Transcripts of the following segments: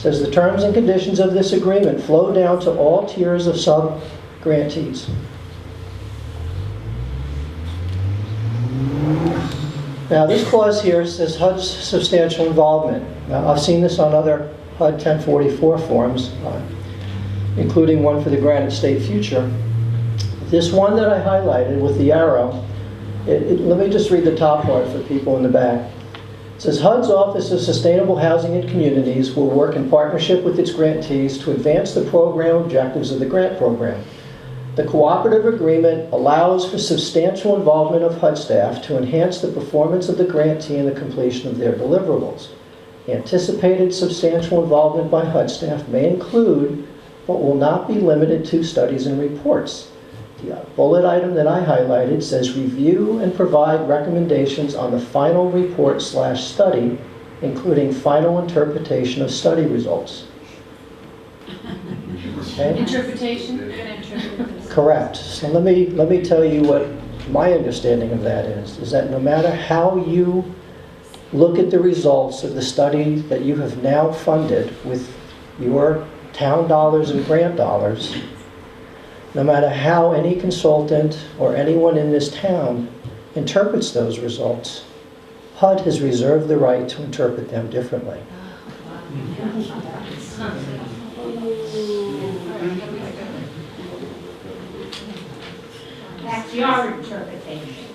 It says the terms and conditions of this agreement flow down to all tiers of sub-grantees. Now this clause here says HUD's substantial involvement. Now I've seen this on other HUD 1044 forms, including one for the Granite State Future. This one that I highlighted with the arrow, let me just read the top part for people in the back. It says HUD's Office of Sustainable Housing and Communities will work in partnership with its grantees to advance the program objectives of the grant program. The cooperative agreement allows for substantial involvement of HUD staff to enhance the performance of the grantee in the completion of their deliverables. Anticipated substantial involvement by HUD staff may include, but will not be limited to, studies and reports. The bullet item that I highlighted says review and provide recommendations on the final report/study, including final interpretation of study results. Okay? Interpretation? Correct. So let me tell you what my understanding of that is that no matter how you look at the results of the study that you have now funded with your town dollars and grant dollars, no matter how any consultant or anyone in this town interprets those results, HUD has reserved the right to interpret them differently. That's your interpretation.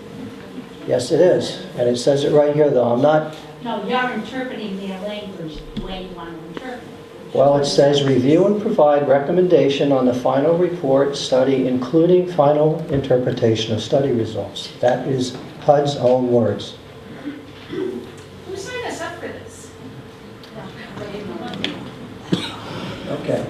Yes, it is. And it says it right here, though. I'm not... No, you're interpreting their language the way you want to interpret it. Well, it says review and provide recommendation on the final report study, including final interpretation of study results. That is HUD's own words. Who signed us up for this? Okay.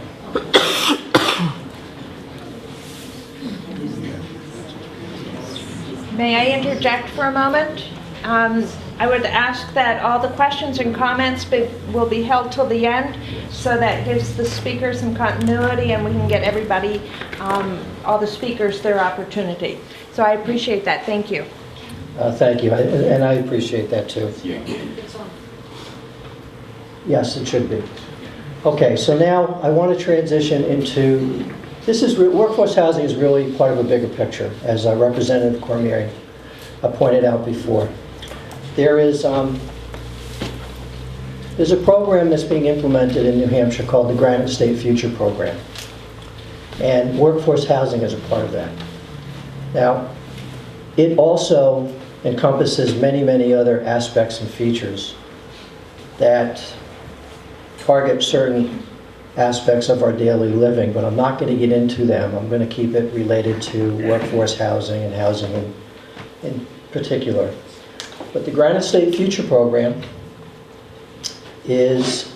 May I interject for a moment? I would ask that all the questions and comments will be held till the end, so that gives the speakers some continuity and we can get everybody, all the speakers, their opportunity. So I appreciate that. Thank you. Thank you. And I appreciate that too. Yes, it should be. Okay, so now I want to transition into, workforce housing is really part of a bigger picture, as Representative KenEyring pointed out before. There's a program that's being implemented in New Hampshire called the Granite State Future Program. And workforce housing is a part of that. Now, it also encompasses many, many other aspects and features that target certain aspects of our daily living, but I'm not going to get into them. I'm going to keep it related to workforce housing and housing in particular. But the Granite State Future Program is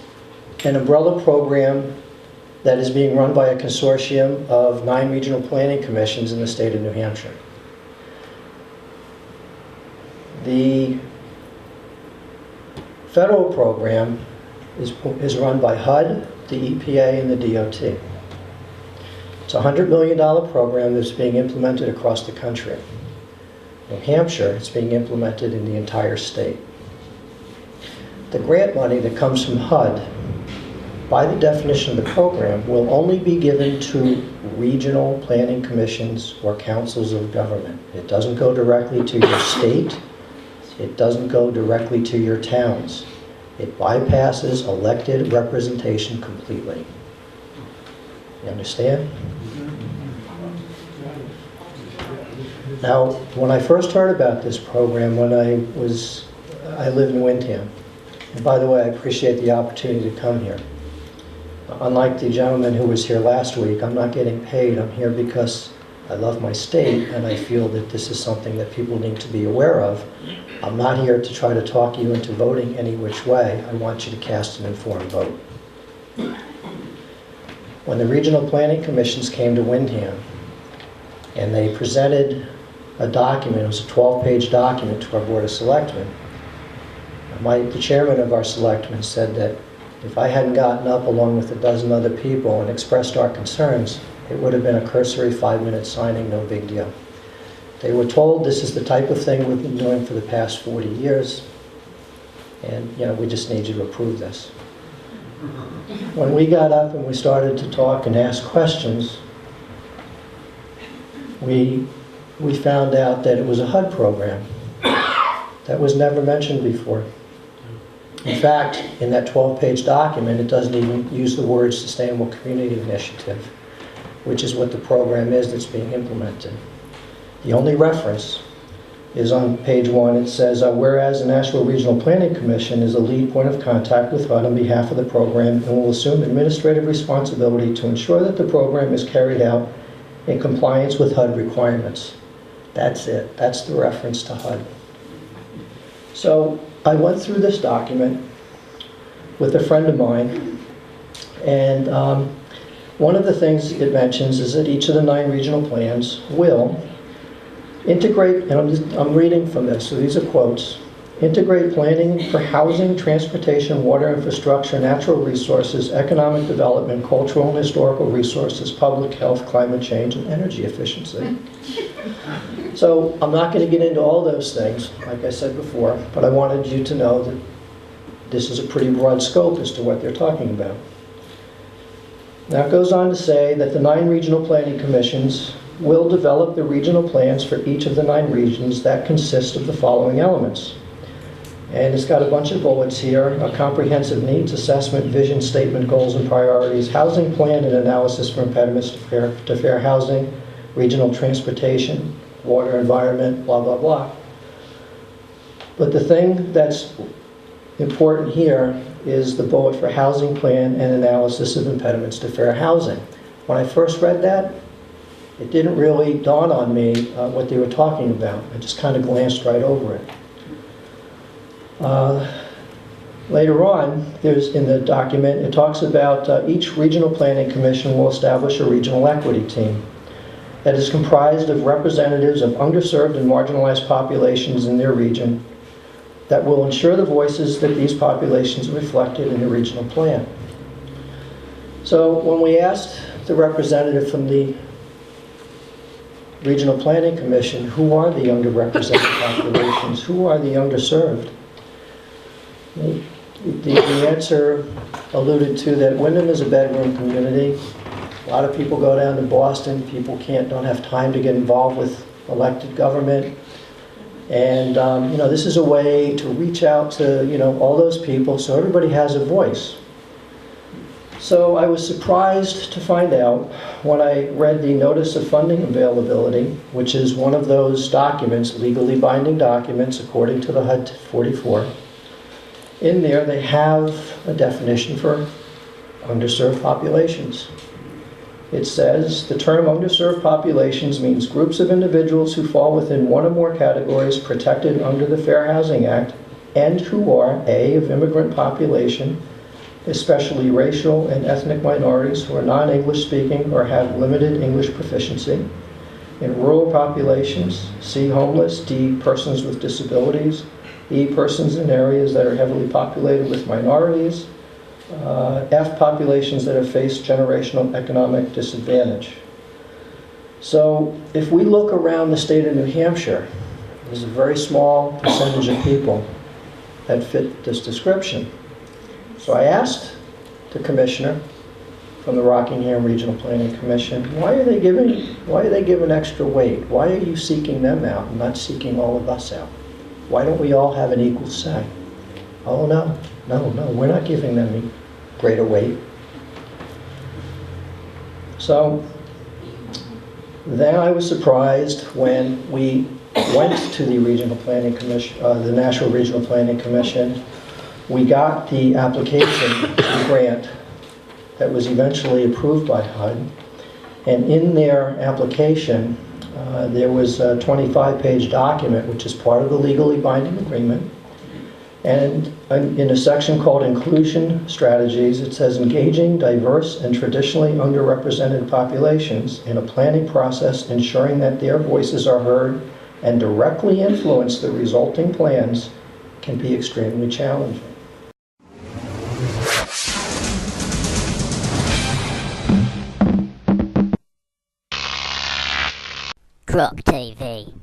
an umbrella program that is being run by a consortium of 9 regional planning commissions in the state of New Hampshire. The federal program is run by HUD, the EPA, and the DOT. It's a $100 million program that's being implemented across the country. New Hampshire, it's being implemented in the entire state. The grant money that comes from HUD, by the definition of the program, will only be given to regional planning commissions or councils of government. It doesn't go directly to your state. It doesn't go directly to your towns. It bypasses elected representation completely. You understand? Now, when I first heard about this program, when I lived in Windham. And by the way, I appreciate the opportunity to come here. Unlike the gentleman who was here last week, I'm not getting paid. I'm here because I love my state and I feel that this is something that people need to be aware of. I'm not here to try to talk you into voting any which way. I want you to cast an informed vote. When the regional planning commissions came to Windham and they presented a document, it was a 12-page document to our Board of Selectmen. The chairman of our selectmen said that if I hadn't gotten up along with a dozen other people and expressed our concerns, it would have been a cursory 5-minute signing, no big deal. They were told this is the type of thing we've been doing for the past 40 years, and we just need you to approve this. When we got up and we started to talk and ask questions, we found out that it was a HUD program. That was never mentioned before. In fact, in that 12-page document, it doesn't even use the word Sustainable Community Initiative, which is what the program is that's being implemented. The only reference is on page 1. It says, whereas the National Regional Planning Commission is a lead point of contact with HUD on behalf of the program and will assume administrative responsibility to ensure that the program is carried out in compliance with HUD requirements. That's it. That's the reference to HUD. So I went through this document with a friend of mine, and one of the things it mentions is that each of the 9 regional plans will integrate, and I'm reading from this, so these are quotes, integrate planning for housing, transportation, water infrastructure, natural resources, economic development, cultural and historical resources, public health, climate change, and energy efficiency. So I'm not going to get into all those things, like I said before, but I wanted you to know that this is a pretty broad scope as to what they're talking about. Now it goes on to say that the 9 regional planning commissions will develop the regional plans for each of the 9 regions that consist of the following elements. And it's got a bunch of bullets here: a comprehensive needs assessment, vision statement, goals and priorities, housing plan and analysis for impediments to fair housing, regional transportation, water, environment, blah, blah, blah. But the thing that's important here is the bullet for housing plan and analysis of impediments to fair housing. When I first read that, it didn't really dawn on me what they were talking about. I just kind of glanced right over it. Later on, in the document, it talks about each regional planning commission will establish a regional equity team that is comprised of representatives of underserved and marginalized populations in their region that will ensure the voices that these populations are reflected in the regional plan. So when we asked the representative from the Regional Planning Commission, who are the underrepresented populations, who are the underserved, the answer alluded to that Wyndham is a bedroom community. A lot of people go down to Boston. People don't have time to get involved with elected government. And this is a way to reach out to all those people so everybody has a voice. So I was surprised to find out when I read the Notice of Funding Availability, which is one of those documents, legally binding documents according to the HUD 44. In there they have a definition for underserved populations. It says, the term underserved populations means groups of individuals who fall within one or more categories protected under the Fair Housing Act and who are A, of immigrant population, especially racial and ethnic minorities who are non-English speaking or have limited English proficiency, in rural populations, C, homeless, D, persons with disabilities, E, persons in areas that are heavily populated with minorities, F, populations that have faced generational economic disadvantage. So if we look around the state of New Hampshire, there's a very small percentage of people that fit this description. So I asked the commissioner from the Rockingham Regional Planning Commission, why are they giving extra weight? Why are you seeking them out and not seeking all of us out? Why don't we all have an equal say? Oh no, we're not giving them greater weight. So then I was surprised when we went to the Regional Planning Commission, the National Regional Planning Commission. We got the application to the grant that was eventually approved by HUD, and in their application there was a 25-page document which is part of the legally binding agreement, and in a section called Inclusion Strategies it says engaging diverse and traditionally underrepresented populations in a planning process ensuring that their voices are heard and directly influence the resulting plans can be extremely challenging. Croc TV.